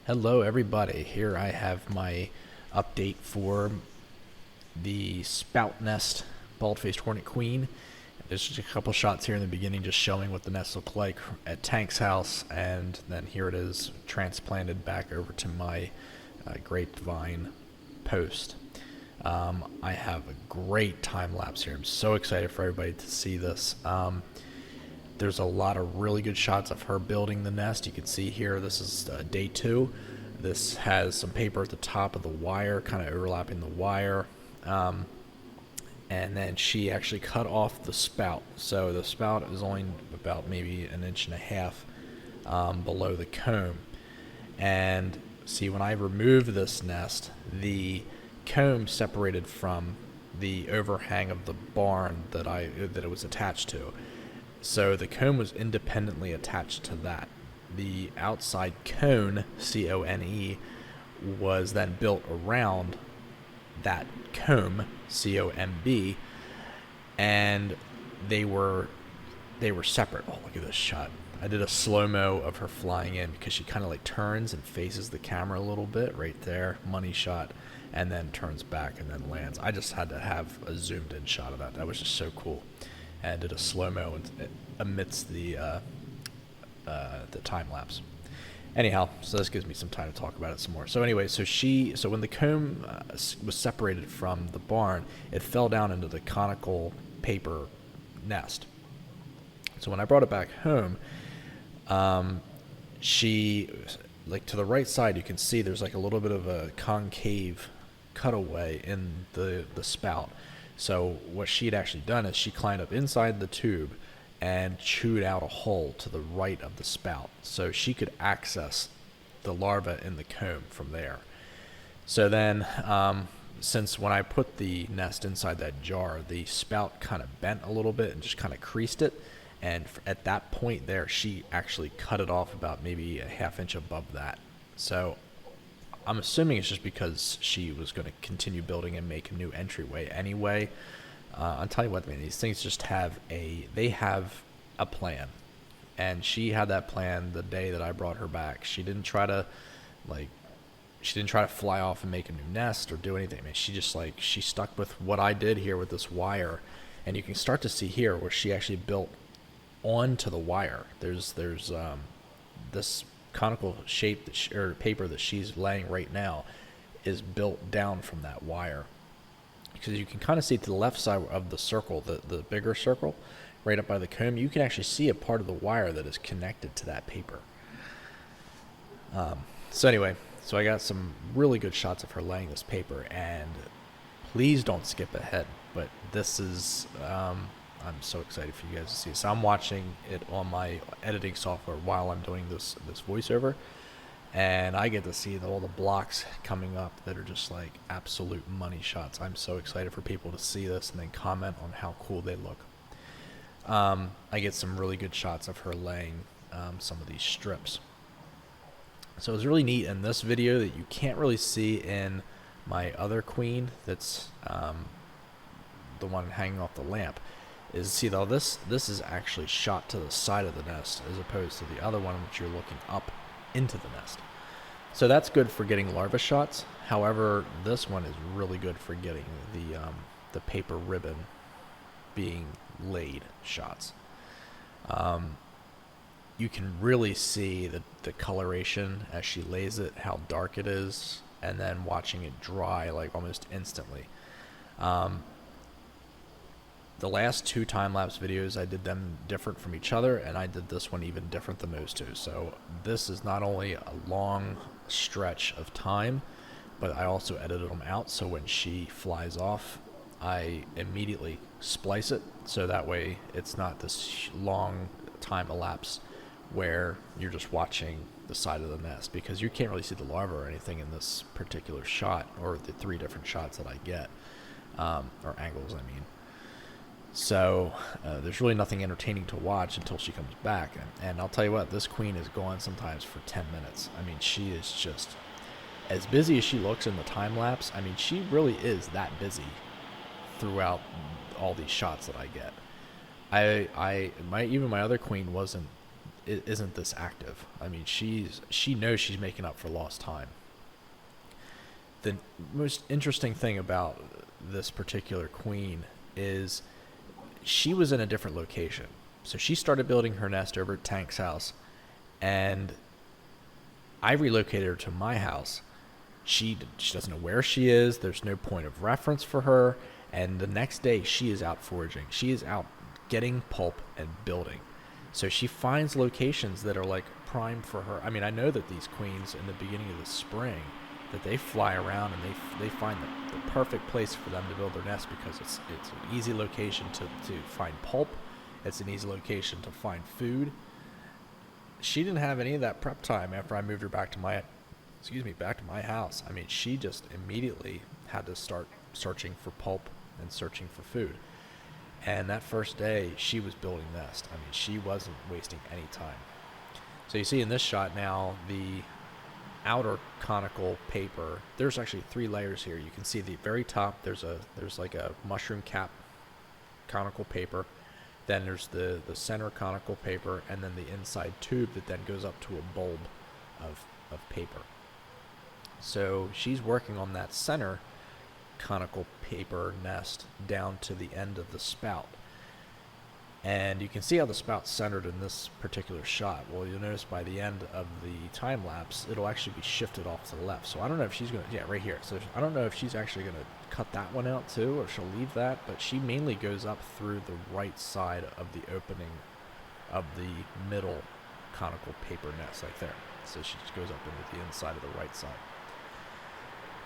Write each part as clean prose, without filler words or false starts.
Hello everybody, here I have my update for the Spout Nest Bald-Faced Hornet Queen. There's just a couple shots here in the beginning just showing what the nest looked like at Tank's house, and then here it is transplanted back over to my grapevine post. I have a great time lapse here. I'm so excited for everybody to see this. There's a lot of really good shots of her building the nest. You can see here, this is day 2. This has some paper at the top of the wire, kind of overlapping the wire. And then she actually cut off the spout. So the spout is only about maybe 1.5 inches below the comb. And see, when I removed this nest, the comb separated from the overhang of the barn that it was attached to. So the comb was independently attached to that. The outside cone, C-O-N-E, was then built around that comb, C-O-M-B, and they were separate. Oh, look at this shot. I did a slow-mo of her flying in because she kind of like turns and faces the camera a little bit right there, money shot, and then turns back and then lands. I just had to have a zoomed-in shot of that. That was just so cool. And did a slow-mo amidst the time lapse. Anyhow, so this gives me some time to talk about it some more. So anyway, so when the comb was separated from the barn, it fell down into the conical paper nest. So when I brought it back home, she, like to the right side, you can see there's like a little bit of a concave cutaway in the spout. So what she'd actually done is she climbed up inside the tube and chewed out a hole to the right of the spout, so she could access the larva in the comb from there. So then, since when I put the nest inside that jar, the spout kind of bent a little bit and just kind of creased it, and at that point there, she actually cut it off about maybe 1/2 inch above that. So I'm assuming it's just because she was going to continue building and make a new entryway anyway. I'll tell you what, man, these things just have a plan. And she had that plan the day that I brought her back. She didn't try to fly off and make a new nest or do anything. I mean, she stuck with what I did here with this wire. And you can start to see here where she actually built onto the wire. There's this conical shape or paper that she's laying right now is built down from that wire, because you can kind of see to the left side of the circle, the bigger circle right up by the comb, you can actually see a part of the wire that is connected to that paper. So anyway, so I got some really good shots of her laying this paper, and please don't skip ahead, but this is I'm so excited for you guys to see. So I'm watching it on my editing software while I'm doing this voiceover, and I get to see all the blocks coming up that are just like absolute money shots. I'm so excited for people to see this and then comment on how cool they look. I get some really good shots of her laying some of these strips. So it's really neat in this video that you can't really see in my other queen, that's the one hanging off the lamp. Is see though, this is actually shot to the side of the nest as opposed to the other one, which you're looking up into the nest. So that's good for getting larva shots. However, this one is really good for getting the paper ribbon being laid shots. You can really see the coloration as she lays it, how dark it is, and then watching it dry like almost instantly. The last 2 time-lapse videos, I did them different from each other, and I did this one even different than those 2. So this is not only a long stretch of time, but I also edited them out, so when she flies off, I immediately splice it, so that way it's not this long time elapse where you're just watching the side of the nest, because you can't really see the larva or anything in this particular shot, or the 3 different shots that I get, or angles, I mean. So there's really nothing entertaining to watch until she comes back. And I'll tell you what, this queen is gone sometimes for 10 minutes. I mean, she is just as busy as she looks in the time lapse. I mean, she really is that busy throughout all these shots that I get. Even my other queen wasn't isn't this active. I mean, she knows she's making up for lost time. The most interesting thing about this particular queen is she was in a different location. So she started building her nest over at Tank's house, and I relocated her to my house. She doesn't know where she is. There's no point of reference for her. And the next day, she is out foraging. She is out getting pulp and building. So she finds locations that are like prime for her. I mean, I know that these queens in the beginning of the spring, that they fly around and they find the perfect place for them to build their nest, because it's an easy location to find pulp. It's an easy location to find food. She didn't have any of that prep time after I moved her back to my house. I mean, she just immediately had to start searching for pulp and searching for food. And that first day, she was building nest. I mean, she wasn't wasting any time. So you see in this shot now, the outer conical paper, there's actually 3 layers here. You can see the very top, there's like a mushroom cap conical paper. Then there's the center conical paper, and then the inside tube that then goes up to a bulb of paper. So she's working on that center conical paper nest down to the end of the spout. And you can see how the spout's centered in this particular shot. Well, you'll notice by the end of the time lapse, it'll actually be shifted off to the left. So I don't know if she's going to, yeah, right here. So I don't know if she's actually going to cut that one out too, or she'll leave that, but she mainly goes up through the right side of the opening of the middle conical paper nest right there. So she just goes up into the inside of the right side.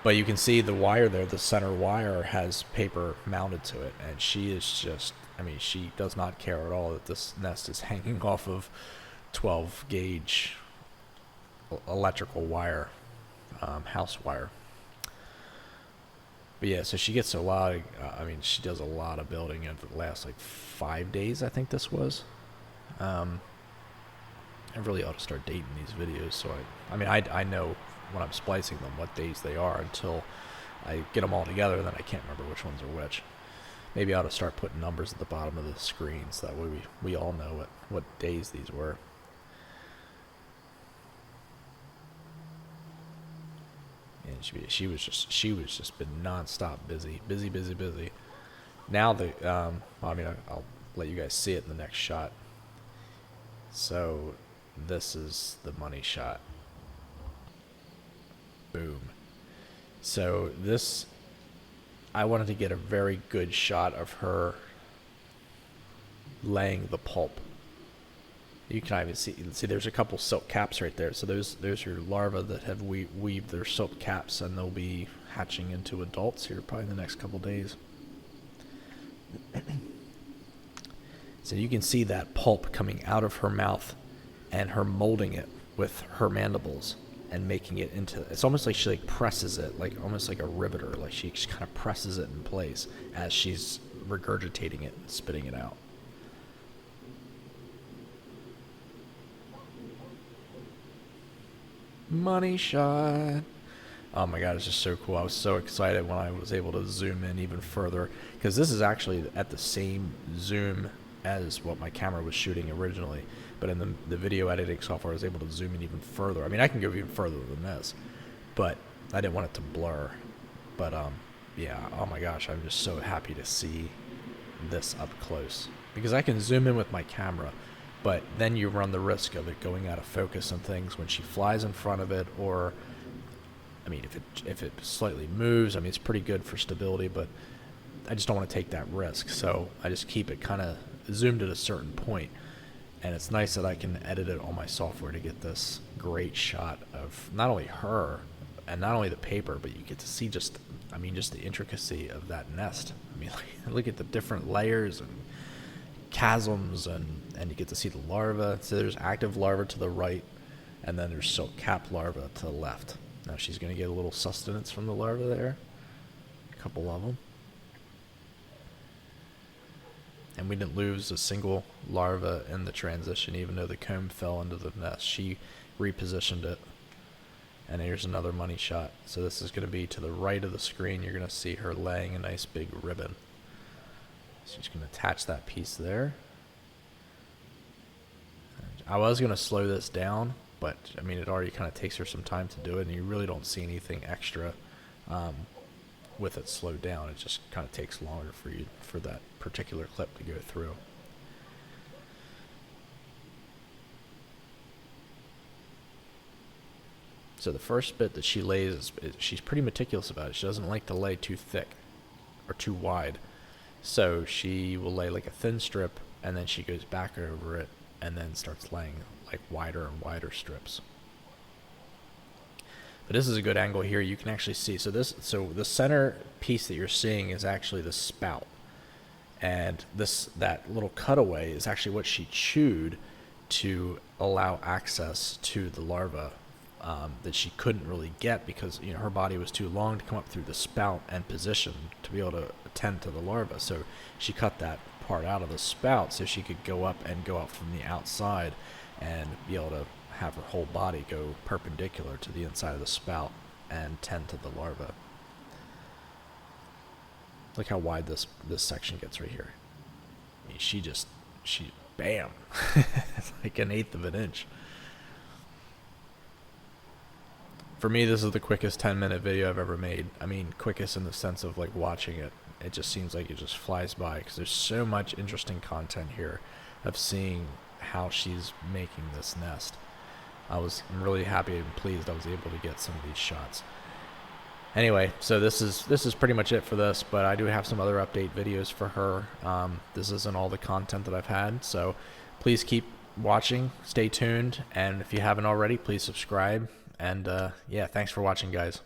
But you can see the wire there, the center wire has paper mounted to it, and she is just, I mean, she does not care at all that this nest is hanging off of 12 gauge electrical wire, house wire. But yeah, so she gets a lot of, I mean, she does a lot of building, and it lasts like 5 days, I think this was. I really ought to start dating these videos, so I know when I'm splicing them what days they are until I get them all together, and then I can't remember which ones are which. Maybe I ought to start putting numbers at the bottom of the screen, so that way we all know what days these were. And she was just been nonstop busy. Now I'll let you guys see it in the next shot. So this is the money shot. Boom. So this, I wanted to get a very good shot of her laying the pulp. You can even see there's a couple silk caps right there. So there's your larvae that have weaved their silk caps, and they'll be hatching into adults here probably in the next couple days. So you can see that pulp coming out of her mouth and her molding it with her mandibles and making it into, it's almost like she like presses it, like almost like a riveter, like she just kind of presses it in place as she's regurgitating it and spitting it out. Money shot. Oh my god, it's just so cool. I was so excited when I was able to zoom in even further, because this is actually at the same zoom as what my camera was shooting originally, but in the video editing software I was able to zoom in even further. I mean, I can go even further than this, but I didn't want it to blur. But yeah, oh my gosh, I'm just so happy to see this up close, because I can zoom in with my camera, but then you run the risk of it going out of focus and things when she flies in front of it, or I mean, if it slightly moves. I mean, it's pretty good for stability, but I just don't want to take that risk, so I just keep it kind of zoomed at a certain point. And it's nice that I can edit it on my software to get this great shot of not only her and not only the paper, but you get to see just the intricacy of that nest. I mean, look at the different layers and chasms, and you get to see the larva. So there's active larva to the right, and then there's silk cap larva to the left. Now she's going to get a little sustenance from the larva there, a couple of them. And we didn't lose a single larva in the transition, even though the comb fell into the nest. She repositioned it. And here's another money shot. So this is going to be to the right of the screen. You're going to see her laying a nice big ribbon. So she's going to attach that piece there. I was going to slow this down, but I mean, it already kind of takes her some time to do it, and you really don't see anything extra with it slowed down. It just kind of takes longer for you for that particular clip to go through. So the first bit that she lays, she's pretty meticulous about it. She doesn't like to lay too thick or too wide. So she will lay like a thin strip, and then she goes back over it and then starts laying like wider and wider strips. But this is a good angle here. You can actually see. So the center piece that you're seeing is actually the spout. And that little cutaway is actually what she chewed to allow access to the larva that she couldn't really get because her body was too long to come up through the spout and position to be able to attend to the larva. So she cut that part out of the spout so she could go up and go out from the outside and be able to have her whole body go perpendicular to the inside of the spout and tend to the larva. Look how wide this section gets right here. I mean, she bam, it's like 1/8 of an inch. For me, this is the quickest 10-minute video I've ever made. I mean, quickest in the sense of like watching it. It just seems like it just flies by because there's so much interesting content here of seeing how she's making this nest. I'm really happy and pleased I was able to get some of these shots. Anyway, so this is pretty much it for this, but I do have some other update videos for her. This isn't all the content that I've had, so please keep watching, stay tuned, and if you haven't already, please subscribe. And yeah, thanks for watching, guys.